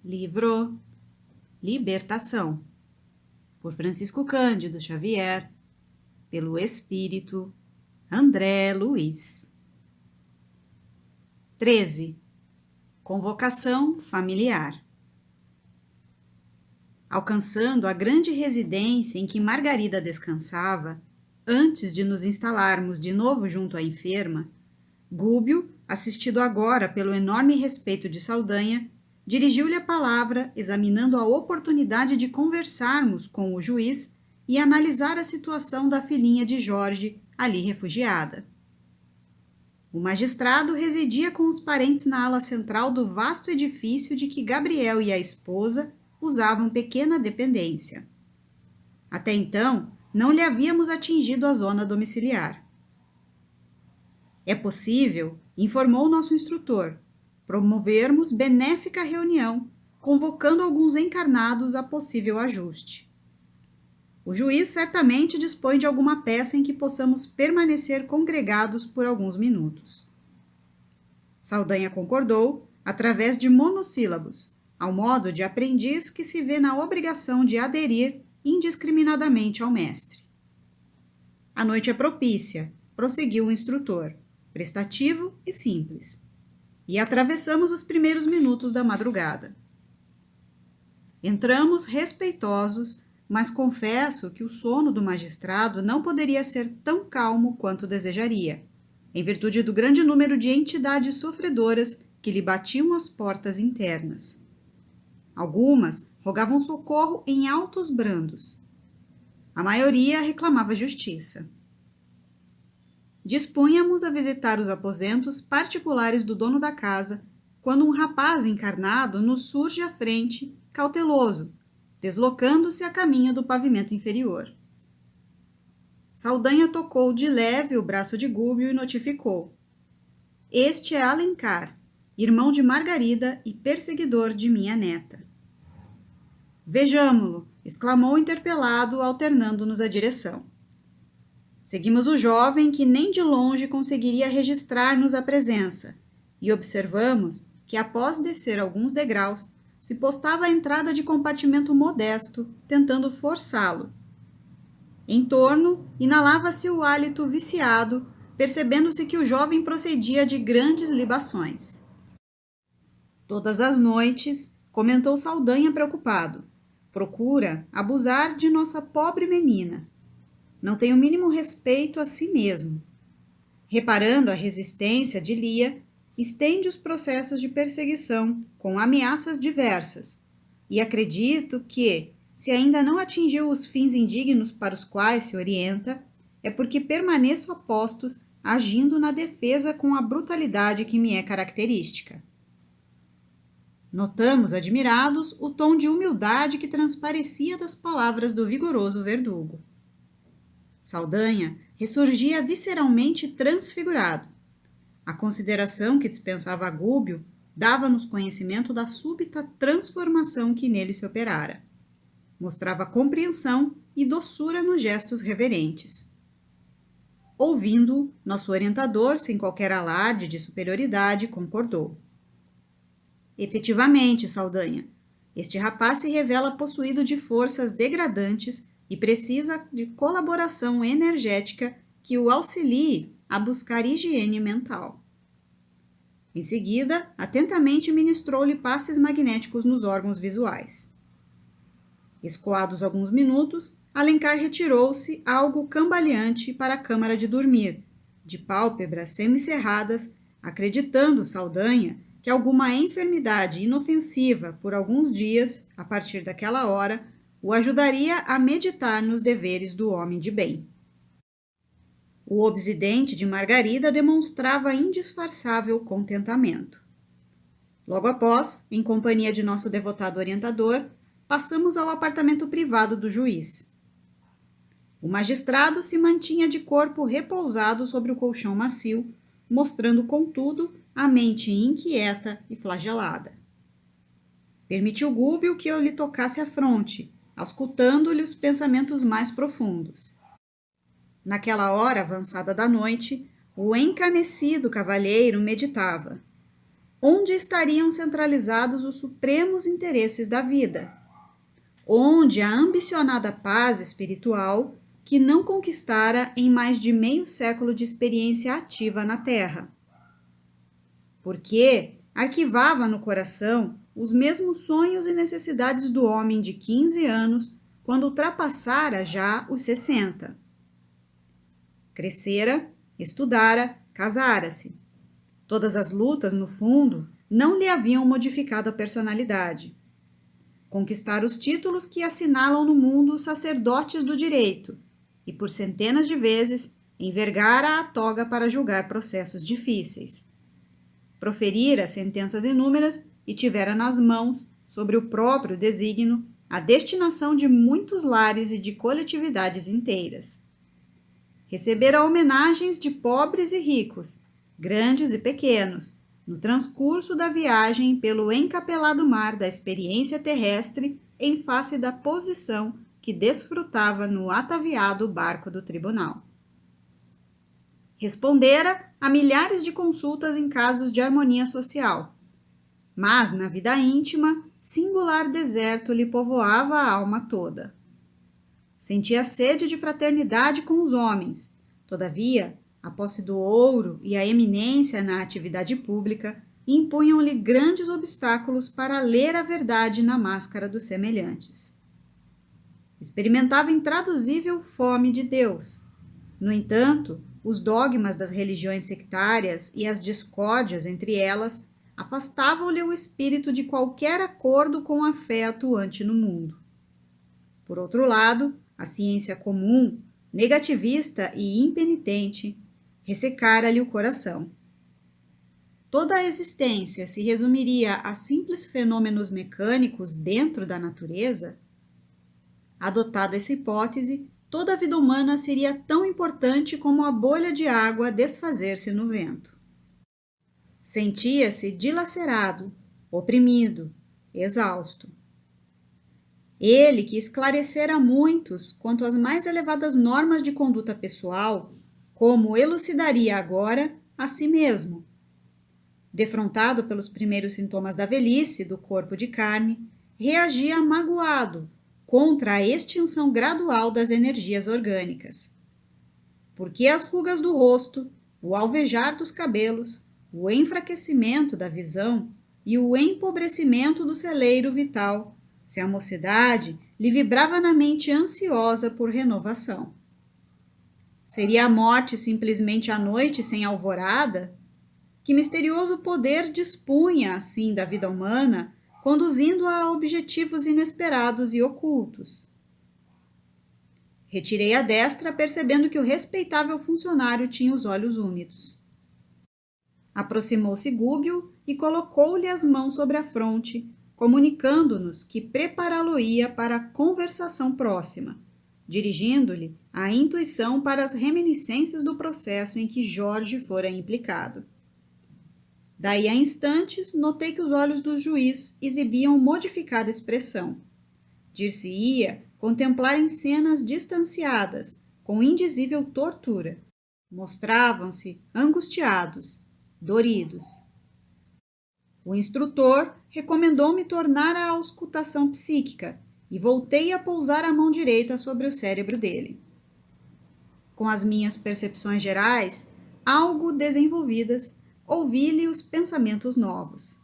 Livro Libertação, por Francisco Cândido Xavier, pelo Espírito André Luiz. 13. Convocação familiar. Alcançando a grande residência em que Margarida descansava, antes de nos instalarmos de novo junto à enferma, Gúbio, assistido agora pelo enorme respeito de Saldanha, dirigiu-lhe a palavra, examinando a oportunidade de conversarmos com o juiz e analisar a situação da filhinha de Jorge, ali refugiada. O magistrado residia com os parentes na ala central do vasto edifício de que Gabriel e a esposa usavam pequena dependência. Até então, não lhe havíamos atingido a zona domiciliar. É possível, informou nosso instrutor, promovermos benéfica reunião, convocando alguns encarnados a possível ajuste. O juiz certamente dispõe de alguma peça em que possamos permanecer congregados por alguns minutos. Saldanha concordou, através de monossílabos, ao modo de aprendiz que se vê na obrigação de aderir indiscriminadamente ao mestre. A noite é propícia, prosseguiu o instrutor, prestativo e simples. E atravessamos os primeiros minutos da madrugada. Entramos respeitosos, mas confesso que o sono do magistrado não poderia ser tão calmo quanto desejaria, em virtude do grande número de entidades sofredoras que lhe batiam às portas internas. Algumas rogavam socorro em altos brandos. A maioria reclamava justiça. Dispunhamos a visitar os aposentos particulares do dono da casa, quando um rapaz encarnado nos surge à frente, cauteloso, deslocando-se a caminho do pavimento inferior. Saldanha tocou de leve o braço de Gúbio e notificou: "Este é Alencar, irmão de Margarida e perseguidor de minha neta." "Vejamo-lo", exclamou interpelado, alternando-nos a direção. Seguimos o jovem que nem de longe conseguiria registrar-nos a presença e observamos que, após descer alguns degraus, se postava à entrada de compartimento modesto, tentando forçá-lo. Em torno, inalava-se o hálito viciado, percebendo-se que o jovem procedia de grandes libações. "Todas as noites", comentou Saldanha preocupado, "procura abusar de nossa pobre menina. Não tem o mínimo respeito a si mesmo. Reparando a resistência de Lia, estende os processos de perseguição com ameaças diversas, e acredito que, se ainda não atingiu os fins indignos para os quais se orienta, é porque permaneço a postos, agindo na defesa com a brutalidade que me é característica." Notamos, admirados, o tom de humildade que transparecia das palavras do vigoroso verdugo. Saldanha ressurgia visceralmente transfigurado. A consideração que dispensava a Gúbio dava-nos conhecimento da súbita transformação que nele se operara. Mostrava compreensão e doçura nos gestos reverentes. Ouvindo-o, nosso orientador, sem qualquer alarde de superioridade, concordou: "Efetivamente, Saldanha, este rapaz se revela possuído de forças degradantes e precisa de colaboração energética que o auxilie a buscar higiene mental." Em seguida, atentamente ministrou-lhe passes magnéticos nos órgãos visuais. Escoados alguns minutos, Alencar retirou-se, algo cambaleante, para a câmara de dormir, de pálpebras semicerradas, acreditando Saldanha que alguma enfermidade inofensiva por alguns dias, a partir daquela hora, o ajudaria a meditar nos deveres do homem de bem. O obsidente de Margarida demonstrava indisfarçável contentamento. Logo após, em companhia de nosso devotado orientador, passamos ao apartamento privado do juiz. O magistrado se mantinha de corpo repousado sobre o colchão macio, mostrando, contudo, a mente inquieta e flagelada. Permitiu Gúbio que eu lhe tocasse a fronte, auscultando-lhe os pensamentos mais profundos. Naquela hora avançada da noite, o encanecido cavalheiro meditava: onde estariam centralizados os supremos interesses da vida, onde a ambicionada paz espiritual que não conquistara em mais de meio século de experiência ativa na Terra. Porque arquivava no coração os mesmos sonhos e necessidades do homem de 15 anos, quando ultrapassara já os 60. Crescera, estudara, casara-se. Todas as lutas, no fundo, não lhe haviam modificado a personalidade. Conquistar os títulos que assinalam no mundo os sacerdotes do direito, e por centenas de vezes envergara a toga para julgar processos difíceis. Proferira sentenças inúmeras e tivera nas mãos, sobre o próprio desígnio, a destinação de muitos lares e de coletividades inteiras. Recebera homenagens de pobres e ricos, grandes e pequenos, no transcurso da viagem pelo encapelado mar da experiência terrestre em face da posição que desfrutava no ataviado barco do tribunal. Respondera a milhares de consultas em casos de harmonia social, mas na vida íntima, singular deserto lhe povoava a alma toda. Sentia sede de fraternidade com os homens, todavia, a posse do ouro e a eminência na atividade pública impunham-lhe grandes obstáculos para ler a verdade na máscara dos semelhantes. Experimentava intraduzível fome de Deus. No entanto, os dogmas das religiões sectárias e as discórdias entre elas afastavam-lhe o espírito de qualquer acordo com a fé atuante no mundo. Por outro lado, a ciência comum, negativista e impenitente, ressecara-lhe o coração. Toda a existência se resumiria a simples fenômenos mecânicos dentro da natureza? Adotada essa hipótese, toda a vida humana seria tão importante como a bolha de água desfazer-se no vento. Sentia-se dilacerado, oprimido, exausto. Ele, que esclarecera a muitos quanto às mais elevadas normas de conduta pessoal, como elucidaria agora a si mesmo? Defrontado pelos primeiros sintomas da velhice do corpo de carne, reagia magoado contra a extinção gradual das energias orgânicas. Porque as rugas do rosto, o alvejar dos cabelos, o enfraquecimento da visão e o empobrecimento do celeiro vital, se a mocidade lhe vibrava na mente ansiosa por renovação. Seria a morte simplesmente a noite sem alvorada? Que misterioso poder dispunha, assim, da vida humana, conduzindo-a a objetivos inesperados e ocultos? Retirei a destra, percebendo que o respeitável funcionário tinha os olhos úmidos. Aproximou-se Gúbio e colocou-lhe as mãos sobre a fronte, comunicando-nos que prepará-lo-ia para a conversação próxima, dirigindo-lhe a intuição para as reminiscências do processo em que Jorge fora implicado. Daí a instantes, notei que os olhos do juiz exibiam modificada expressão. Dir-se-ia contemplarem cenas distanciadas, com indizível tortura. Mostravam-se angustiados, doridos. O instrutor recomendou-me tornar à auscultação psíquica e voltei a pousar a mão direita sobre o cérebro dele. Com as minhas percepções gerais, algo desenvolvidas, ouvi-lhe os pensamentos novos.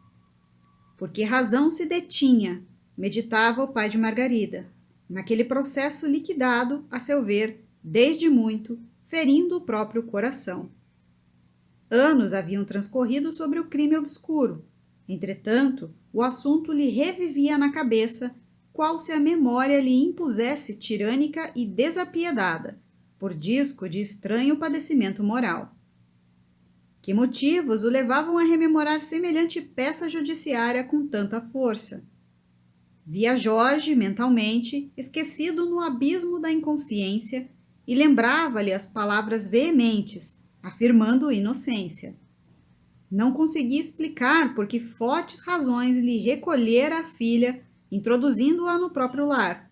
Por que razão se detinha, meditava o pai de Margarida, naquele processo liquidado, a seu ver, desde muito, ferindo o próprio coração. Anos haviam transcorrido sobre o crime obscuro. Entretanto, o assunto lhe revivia na cabeça, qual se a memória lhe impusesse tirânica e desapiedada, por disco de estranho padecimento moral. Que motivos o levavam a rememorar semelhante peça judiciária com tanta força? Via Jorge, mentalmente, esquecido no abismo da inconsciência, e lembrava-lhe as palavras veementes, afirmando inocência. Não conseguia explicar por que fortes razões lhe recolhera a filha, introduzindo-a no próprio lar.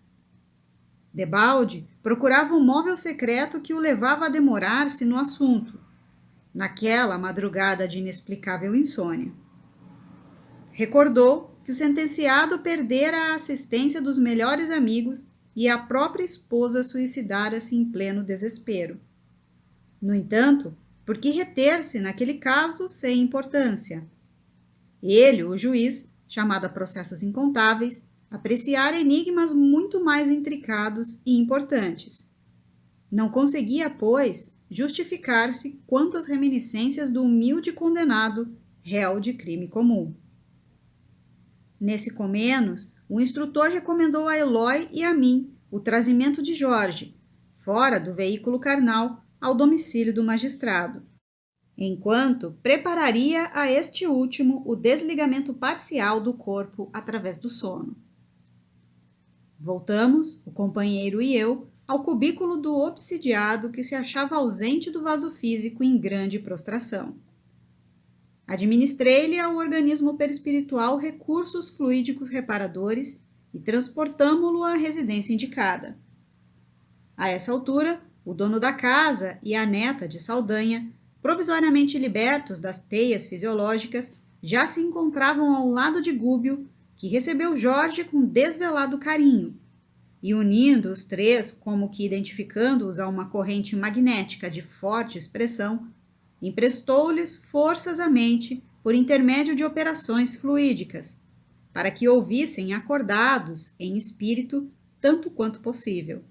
Debalde procurava um móvel secreto que o levava a demorar-se no assunto, naquela madrugada de inexplicável insônia. Recordou que o sentenciado perdera a assistência dos melhores amigos e a própria esposa suicidara-se em pleno desespero. No entanto, por que reter-se naquele caso sem importância? Ele, o juiz, chamado a processos incontáveis, apreciara enigmas muito mais intricados e importantes. Não conseguia, pois, justificar-se quanto às reminiscências do humilde condenado, réu de crime comum. Nesse comenos, o instrutor recomendou a Eloy e a mim o trazimento de Jorge, fora do veículo carnal, ao domicílio do magistrado, enquanto prepararia a este último o desligamento parcial do corpo através do sono. Voltamos, o companheiro e eu, ao cubículo do obsidiado que se achava ausente do vaso físico em grande prostração. Administrei-lhe ao organismo perispiritual recursos fluídicos reparadores e transportamo-lo à residência indicada. A essa altura, o dono da casa e a neta de Saldanha, provisoriamente libertos das teias fisiológicas, já se encontravam ao lado de Gúbio, que recebeu Jorge com desvelado carinho, e unindo os três, como que identificando-os a uma corrente magnética de forte expressão, emprestou-lhes forçosamente por intermédio de operações fluídicas, para que ouvissem acordados em espírito tanto quanto possível.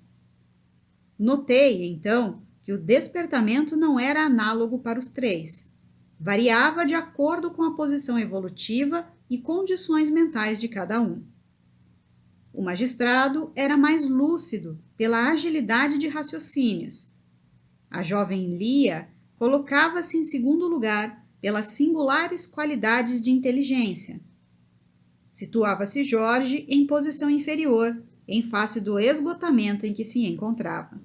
Notei, então, que o despertamento não era análogo para os três. Variava de acordo com a posição evolutiva e condições mentais de cada um. O magistrado era mais lúcido pela agilidade de raciocínios. A jovem Lia colocava-se em segundo lugar pelas singulares qualidades de inteligência. Situava-se Jorge em posição inferior, em face do esgotamento em que se encontrava.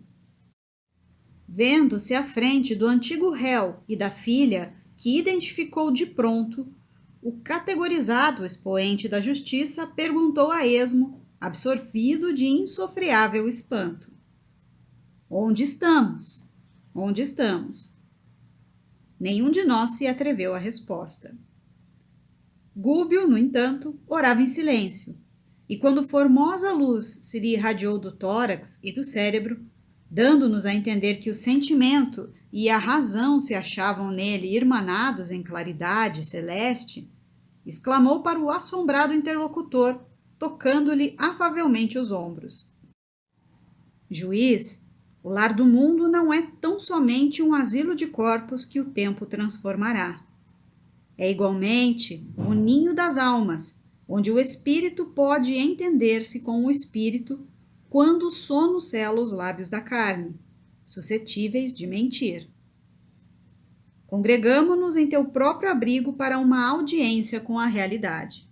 Vendo-se à frente do antigo réu e da filha, que identificou de pronto, o categorizado expoente da justiça perguntou a esmo, absorvido de insofreável espanto: Onde estamos? Onde estamos? Nenhum de nós se atreveu à resposta. Gúbio, no entanto, orava em silêncio, e quando formosa luz se lhe irradiou do tórax e do cérebro, dando-nos a entender que o sentimento e a razão se achavam nele irmanados em claridade celeste, exclamou para o assombrado interlocutor, tocando-lhe afavelmente os ombros: Juiz, o lar do mundo não é tão somente um asilo de corpos que o tempo transformará. É igualmente o ninho das almas, onde o espírito pode entender-se com o espírito quando o sono sela os lábios da carne, suscetíveis de mentir. Congregamo-nos em teu próprio abrigo para uma audiência com a realidade.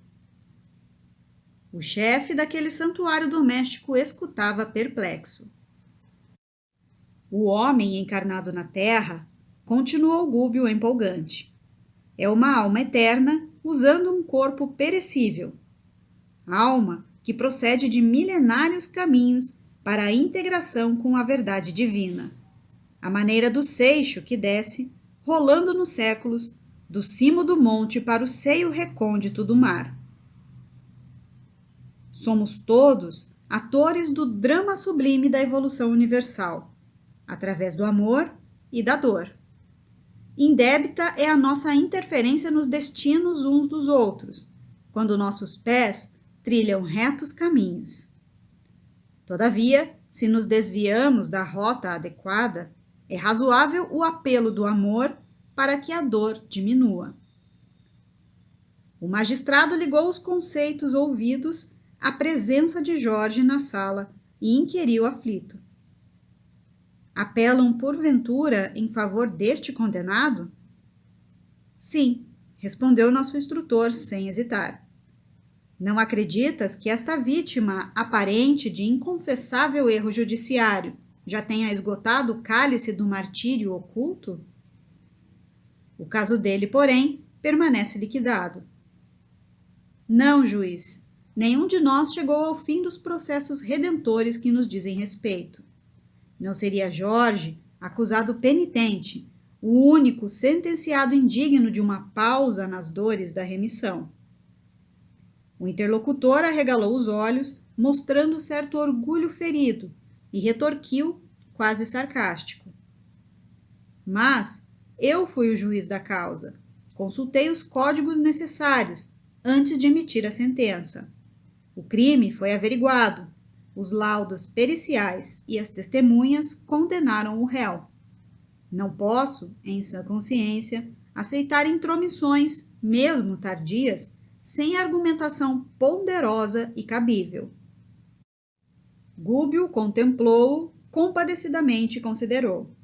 O chefe daquele santuário doméstico escutava perplexo. O homem encarnado na terra, continuou Gúbio empolgante, é uma alma eterna usando um corpo perecível. Alma que procede de milenários caminhos para a integração com a verdade divina, à maneira do seixo que desce, rolando nos séculos, do cimo do monte para o seio recôndito do mar. Somos todos atores do drama sublime da evolução universal, através do amor e da dor. Indébita é a nossa interferência nos destinos uns dos outros, quando nossos pés trilham retos caminhos. Todavia, se nos desviamos da rota adequada, é razoável o apelo do amor para que a dor diminua. O magistrado ligou os conceitos ouvidos à presença de Jorge na sala e inquiriu aflito: Apelam porventura em favor deste condenado? Sim, respondeu nosso instrutor sem hesitar. Não acreditas que esta vítima, aparente de inconfessável erro judiciário, já tenha esgotado o cálice do martírio oculto? O caso dele, porém, permanece liquidado. Não, juiz, nenhum de nós chegou ao fim dos processos redentores que nos dizem respeito. Não seria Jorge, acusado penitente, o único sentenciado indigno de uma pausa nas dores da remissão. O interlocutor arregalou os olhos, mostrando certo orgulho ferido, e retorquiu, quase sarcástico. Mas eu fui o juiz da causa. Consultei os códigos necessários antes de emitir a sentença. O crime foi averiguado. Os laudos periciais e as testemunhas condenaram o réu. Não posso, em sã consciência, aceitar intromissões, mesmo tardias, sem argumentação ponderosa e cabível. Gúbio contemplou-o, compadecidamente considerou.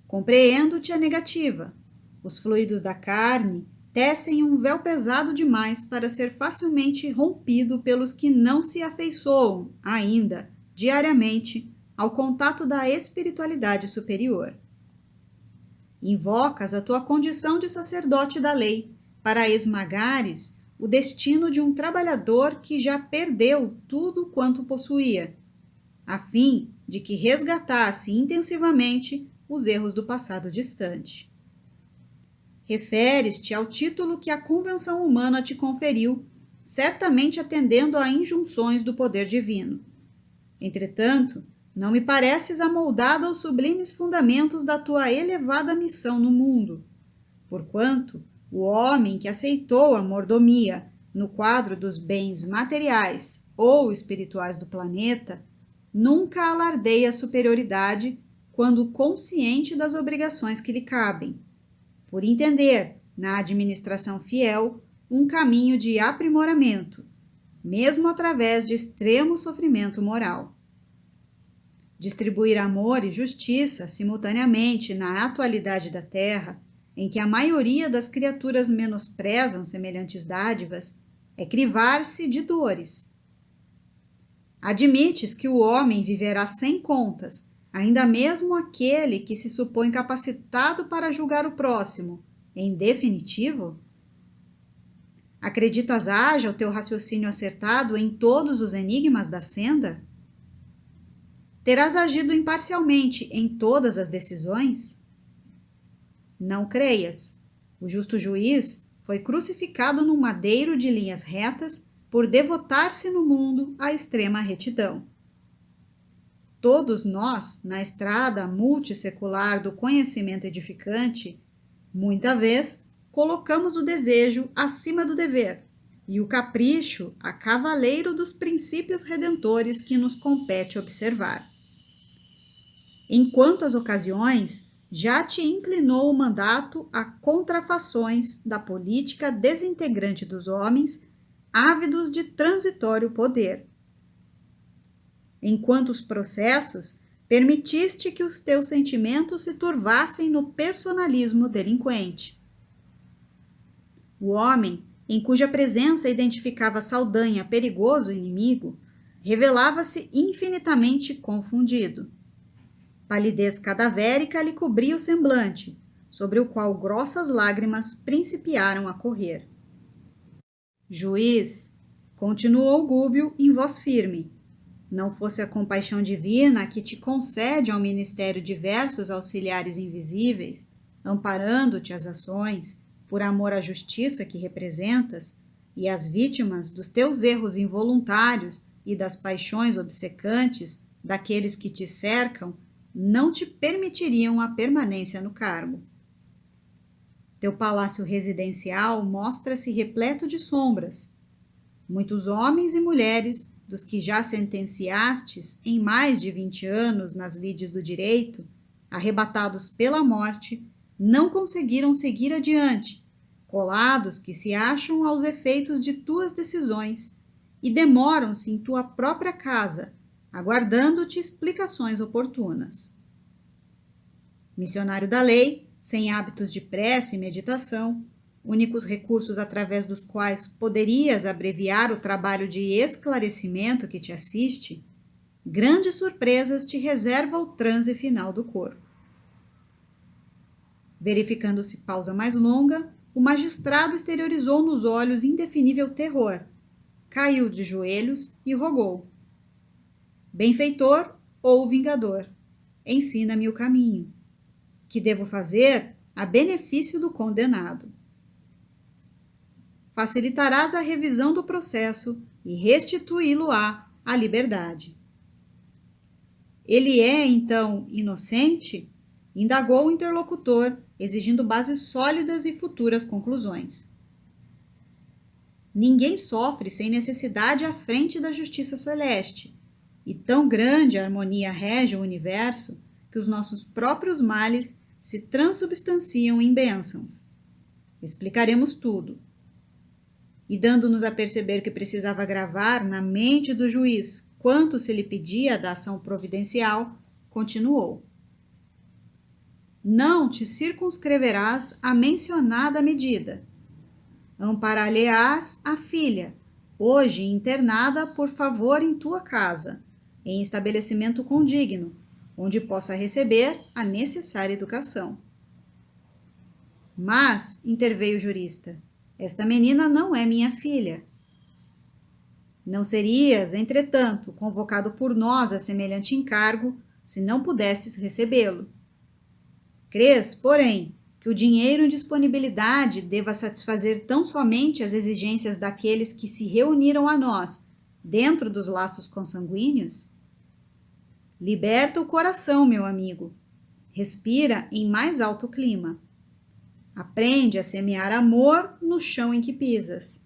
Compreendo-te a negativa. Os fluidos da carne tecem um véu pesado demais para ser facilmente rompido pelos que não se afeiçoam, ainda, diariamente, ao contato da espiritualidade superior. Invocas a tua condição de sacerdote da lei para esmagares o destino de um trabalhador que já perdeu tudo quanto possuía, a fim de que resgatasse intensivamente os erros do passado distante. Referes-te ao título que a convenção humana te conferiu, certamente atendendo a injunções do poder divino. Entretanto, não me pareces amoldado aos sublimes fundamentos da tua elevada missão no mundo, porquanto o homem que aceitou a mordomia no quadro dos bens materiais ou espirituais do planeta nunca alardeia superioridade quando consciente das obrigações que lhe cabem, por entender, na administração fiel, um caminho de aprimoramento, mesmo através de extremo sofrimento moral. Distribuir amor e justiça simultaneamente na atualidade da Terra, em que a maioria das criaturas menosprezam semelhantes dádivas, é crivar-se de dores. Admites que o homem viverá sem contas, ainda mesmo aquele que se supõe capacitado para julgar o próximo, em definitivo? Acreditas haja o teu raciocínio acertado em todos os enigmas da senda? Terás agido imparcialmente em todas as decisões? Não creias. O justo juiz foi crucificado num madeiro de linhas retas por devotar-se no mundo à extrema retidão. Todos nós, na estrada multissecular do conhecimento edificante, muita vez colocamos o desejo acima do dever e o capricho a cavaleiro dos princípios redentores que nos compete observar. Em quantas ocasiões já te inclinou o mandato a contrafações da política desintegrante dos homens, ávidos de transitório poder? Em quantos processos permitiste que os teus sentimentos se turvassem no personalismo delinquente? O homem, em cuja presença identificava Saldanha perigoso inimigo, revelava-se infinitamente confundido. Palidez cadavérica lhe cobria o semblante, sobre o qual grossas lágrimas principiaram a correr. Juiz, continuou Gúbio em voz firme, não fosse a compaixão divina que te concede ao ministério diversos auxiliares invisíveis, amparando-te as ações, por amor à justiça que representas, e às vítimas dos teus erros involuntários e das paixões obcecantes daqueles que te cercam, não te permitiriam a permanência no cargo. Teu palácio residencial mostra-se repleto de sombras. Muitos homens e mulheres, dos que já sentenciastes em mais de 20 anos nas lides do direito, arrebatados pela morte, não conseguiram seguir adiante, colados que se acham aos efeitos de tuas decisões e demoram-se em tua própria casa, aguardando-te explicações oportunas. Missionário da lei, sem hábitos de prece e meditação, únicos recursos através dos quais poderias abreviar o trabalho de esclarecimento que te assiste, grandes surpresas te reserva o transe final do corpo. Verificando-se pausa mais longa, o magistrado exteriorizou nos olhos indefinível terror, caiu de joelhos e rogou: benfeitor ou vingador, ensina-me o caminho. Que devo fazer a benefício do condenado? facilitarás a revisão do processo e restituí-lo-á à liberdade. Ele é, então, inocente? Indagou o interlocutor, exigindo bases sólidas e futuras conclusões. Ninguém sofre sem necessidade à frente da justiça celeste, e tão grande a harmonia rege o universo que os nossos próprios males se transubstanciam em bênçãos. Explicaremos tudo. E dando-nos a perceber que precisava gravar na mente do juiz quanto se lhe pedia da ação providencial, continuou. Não te circunscreverás à mencionada medida. Amparar-lhe-ás a filha, hoje internada por favor em tua casa, em estabelecimento condigno, onde possa receber a necessária educação. Mas, interveio o jurista, esta menina não é minha filha. Não serias, entretanto, convocado por nós a semelhante encargo, se não pudesses recebê-lo. Crês, porém, que o dinheiro em disponibilidade deva satisfazer tão somente as exigências daqueles que se reuniram a nós, dentro dos laços consanguíneos? Liberta o coração, meu amigo. Respira em mais alto clima. Aprende a semear amor no chão em que pisas.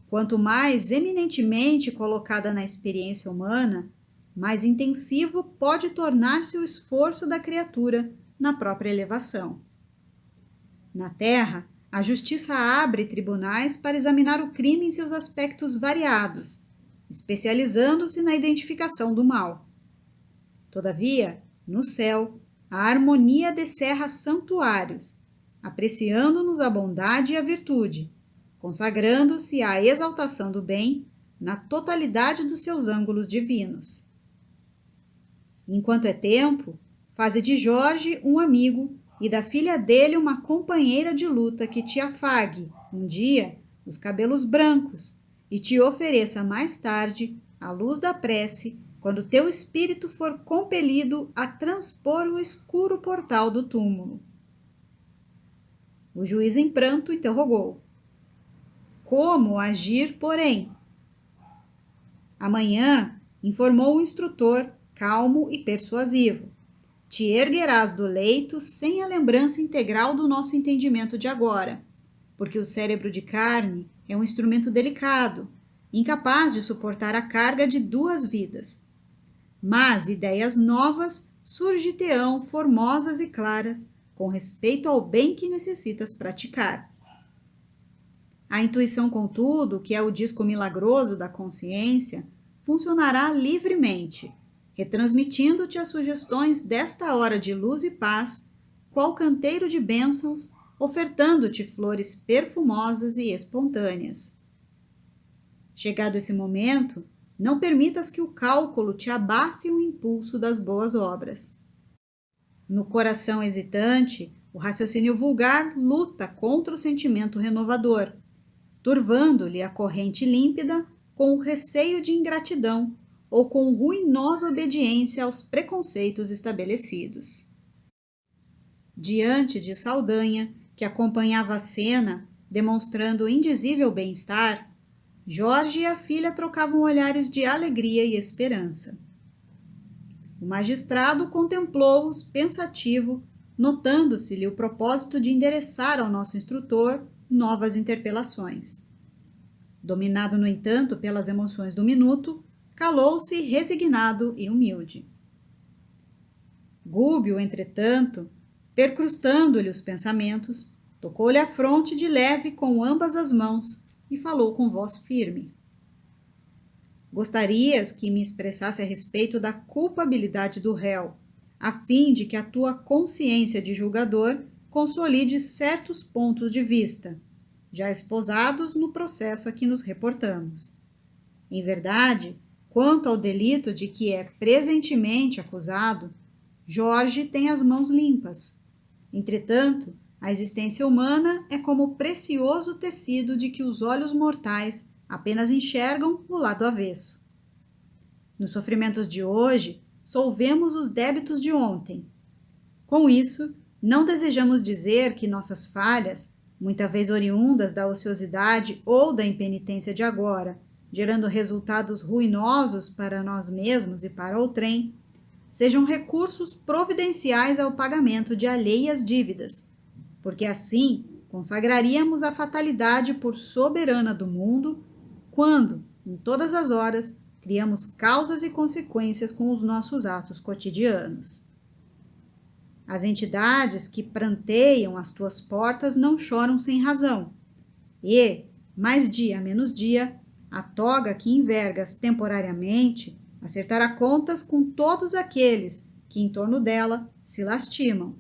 Quanto mais eminentemente colocada na experiência humana, mais intensivo pode tornar-se o esforço da criatura na própria elevação. Na Terra, a justiça abre tribunais para examinar o crime em seus aspectos variados, especializando-se na identificação do mal. Todavia, no céu, a harmonia descerra santuários, apreciando-nos a bondade e a virtude, consagrando-se à exaltação do bem na totalidade dos seus ângulos divinos. Enquanto é tempo, faze de Jorge um amigo e da filha dele uma companheira de luta que te afague, um dia, os cabelos brancos e te ofereça mais tarde, à luz da prece, quando teu espírito for compelido a transpor o escuro portal do túmulo. O juiz em pranto interrogou. Como agir, porém? Amanhã, informou o instrutor, calmo e persuasivo, te erguerás do leito sem a lembrança integral do nosso entendimento de agora, porque o cérebro de carne é um instrumento delicado, incapaz de suportar a carga de duas vidas. Mas ideias novas surgir-te-ão formosas e claras, com respeito ao bem que necessitas praticar. A intuição, contudo, que é o disco milagroso da consciência, funcionará livremente, retransmitindo-te as sugestões desta hora de luz e paz, qual canteiro de bênçãos, ofertando-te flores perfumosas e espontâneas. Chegado esse momento, não permitas que o cálculo te abafe o impulso das boas obras. No coração hesitante, o raciocínio vulgar luta contra o sentimento renovador, turvando-lhe a corrente límpida com o receio de ingratidão ou com ruinosa obediência aos preconceitos estabelecidos. Diante de Saldanha, que acompanhava a cena, demonstrando indizível bem-estar, Jorge e a filha trocavam olhares de alegria e esperança. O magistrado contemplou-os pensativo, notando-se-lhe o propósito de endereçar ao nosso instrutor novas interpelações. Dominado, no entanto, pelas emoções do minuto, calou-se resignado e humilde. Gúbio, entretanto, percrustando-lhe os pensamentos, tocou-lhe a fronte de leve com ambas as mãos e falou com voz firme. Gostarias que me expressasse a respeito da culpabilidade do réu, a fim de que a tua consciência de julgador consolide certos pontos de vista, já esposados no processo a que nos reportamos. Em verdade, quanto ao delito de que é presentemente acusado, Jorge tem as mãos limpas. Entretanto, a existência humana é como o precioso tecido de que os olhos mortais apenas enxergam o lado avesso. Nos sofrimentos de hoje, solvemos os débitos de ontem. Com isso, não desejamos dizer que nossas falhas, muita vez oriundas da ociosidade ou da impenitência de agora, gerando resultados ruinosos para nós mesmos e para outrem, sejam recursos providenciais ao pagamento de alheias dívidas, porque assim consagraríamos a fatalidade por soberana do mundo, quando, em todas as horas, criamos causas e consequências com os nossos atos cotidianos. As entidades que pranteiam às tuas portas não choram sem razão, e, mais dia menos dia, a toga que envergas temporariamente acertará contas com todos aqueles que em torno dela se lastimam.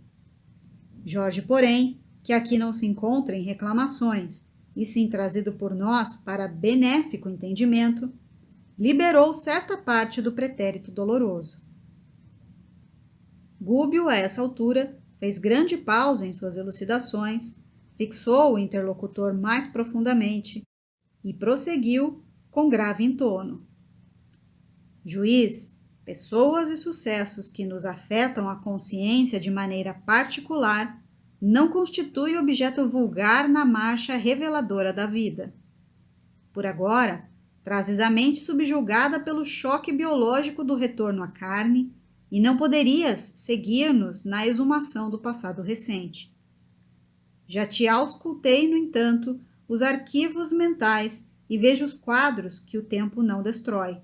Jorge, porém, que aqui não se encontra em reclamações, e sim trazido por nós para benéfico entendimento, liberou certa parte do pretérito doloroso. Gúbio, a essa altura, fez grande pausa em suas elucidações, fixou o interlocutor mais profundamente e prosseguiu com grave entono. Juiz, pessoas e sucessos que nos afetam a consciência de maneira particular não constituem objeto vulgar na marcha reveladora da vida. Por agora, trazes a mente subjugada pelo choque biológico do retorno à carne e não poderias seguir-nos na exumação do passado recente. Já te auscultei, no entanto, os arquivos mentais e vejo os quadros que o tempo não destrói.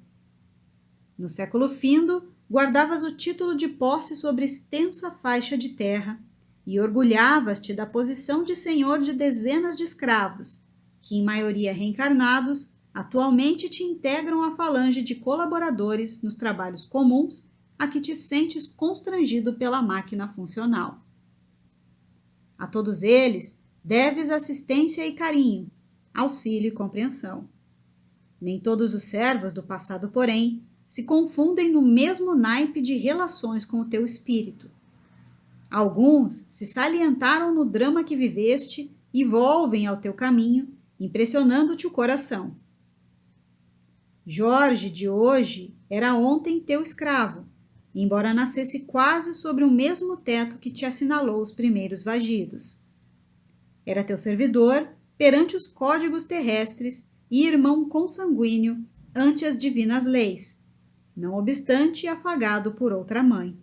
No século findo, guardavas o título de posse sobre extensa faixa de terra e orgulhavas-te da posição de senhor de dezenas de escravos, que, em maioria reencarnados, atualmente te integram a falange de colaboradores nos trabalhos comuns a que te sentes constrangido pela máquina funcional. A todos eles deves assistência e carinho, auxílio e compreensão. Nem todos os servos do passado, porém, se confundem no mesmo naipe de relações com o teu espírito. Alguns se salientaram no drama que viveste e volvem ao teu caminho, impressionando-te o coração. Jorge de hoje era ontem teu escravo, embora nascesse quase sobre o mesmo teto que te assinalou os primeiros vagidos. Era teu servidor perante os códigos terrestres e irmão consanguíneo ante as divinas leis, não obstante afagado por outra mãe.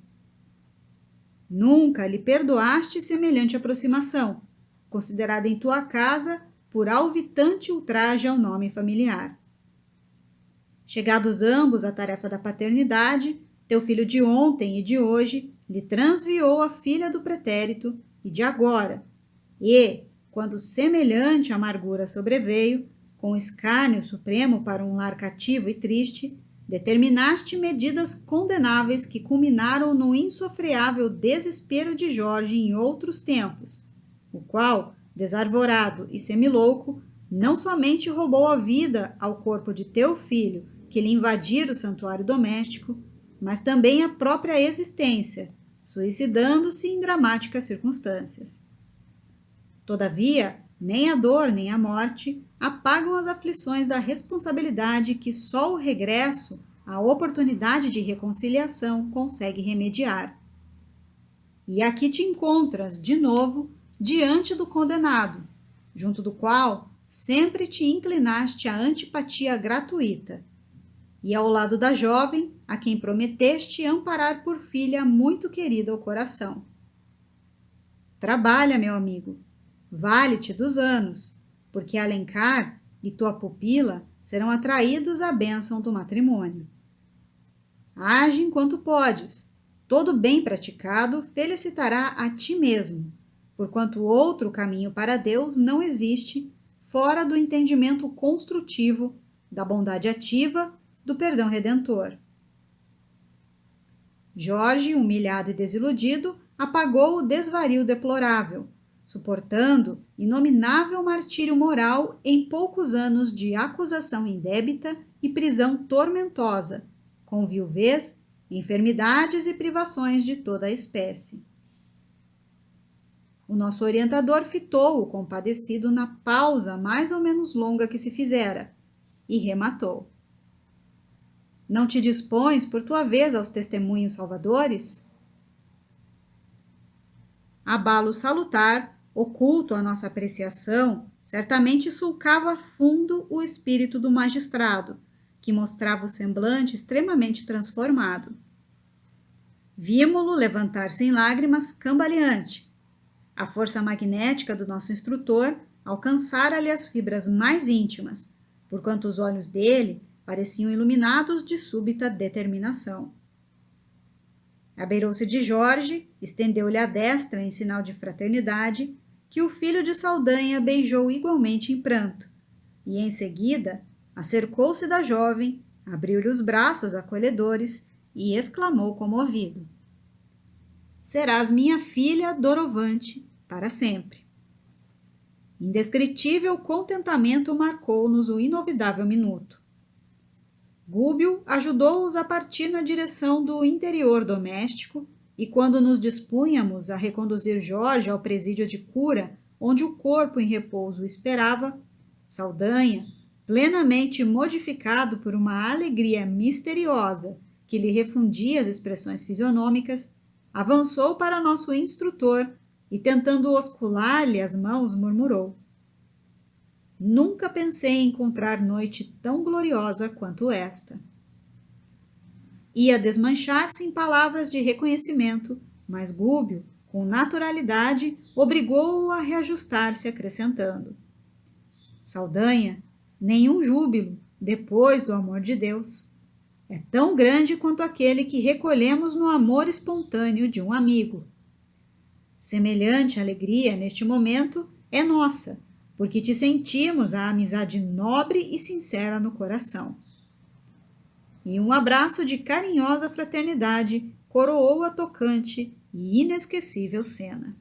Nunca lhe perdoaste semelhante aproximação, considerada em tua casa por alvitante ultraje ao nome familiar. Chegados ambos à tarefa da paternidade, teu filho de ontem e de hoje lhe transviou a filha do pretérito e de agora, e, quando semelhante amargura sobreveio, com escárnio supremo para um lar cativo e triste, determinaste medidas condenáveis que culminaram no insofreável desespero de Jorge em outros tempos, o qual, desarvorado e semilouco, não somente roubou a vida ao corpo de teu filho, que lhe invadira o santuário doméstico, mas também a própria existência, suicidando-se em dramáticas circunstâncias. Todavia, nem a dor nem a morte apagam as aflições da responsabilidade que só o regresso à oportunidade de reconciliação consegue remediar. E aqui te encontras, de novo, diante do condenado, junto do qual sempre te inclinaste à antipatia gratuita, e ao lado da jovem, a quem prometeste amparar por filha muito querida ao coração. Trabalha, meu amigo, vale-te dos anos, porque Alencar e tua pupila serão atraídos à bênção do matrimônio. Age enquanto podes, todo bem praticado felicitará a ti mesmo, porquanto outro caminho para Deus não existe fora do entendimento construtivo, da bondade ativa, do perdão redentor. Jorge, humilhado e desiludido, apagou o desvario deplorável, suportando inominável martírio moral em poucos anos de acusação indébita e prisão tormentosa, com viuvez, enfermidades e privações de toda a espécie. O nosso orientador fitou-o compadecido na pausa mais ou menos longa que se fizera, e rematou. Não te dispões, por tua vez, aos testemunhos salvadores? Abalo salutar oculto à nossa apreciação, certamente sulcava a fundo o espírito do magistrado, que mostrava o semblante extremamente transformado. Vimo-lo levantar-se em lágrimas, cambaleante. A força magnética do nosso instrutor alcançara-lhe as fibras mais íntimas, porquanto os olhos dele pareciam iluminados de súbita determinação. Abeirou-se de Jorge, estendeu-lhe a destra em sinal de fraternidade, que o filho de Saldanha beijou igualmente em pranto, e em seguida acercou-se da jovem, abriu-lhe os braços acolhedores e exclamou comovido: serás minha filha, doravante, para sempre. Indescritível contentamento marcou-nos o inovidável minuto. Gúbio ajudou-os a partir na direção do interior doméstico, e quando nos dispunhamos a reconduzir Jorge ao presídio de cura, onde o corpo em repouso o esperava, Saldanha, plenamente modificado por uma alegria misteriosa que lhe refundia as expressões fisionômicas, avançou para nosso instrutor e, tentando oscular-lhe as mãos, murmurou: nunca pensei em encontrar noite tão gloriosa quanto esta. Ia desmanchar-se em palavras de reconhecimento, mas Gúbio, com naturalidade, obrigou-o a reajustar-se, acrescentando: Saldanha, nenhum júbilo, depois do amor de Deus. É tão grande quanto aquele que recolhemos no amor espontâneo de um amigo. Semelhante alegria, neste momento, é nossa, porque te sentimos a amizade nobre e sincera no coração. E um abraço de carinhosa fraternidade coroou a tocante e inesquecível cena.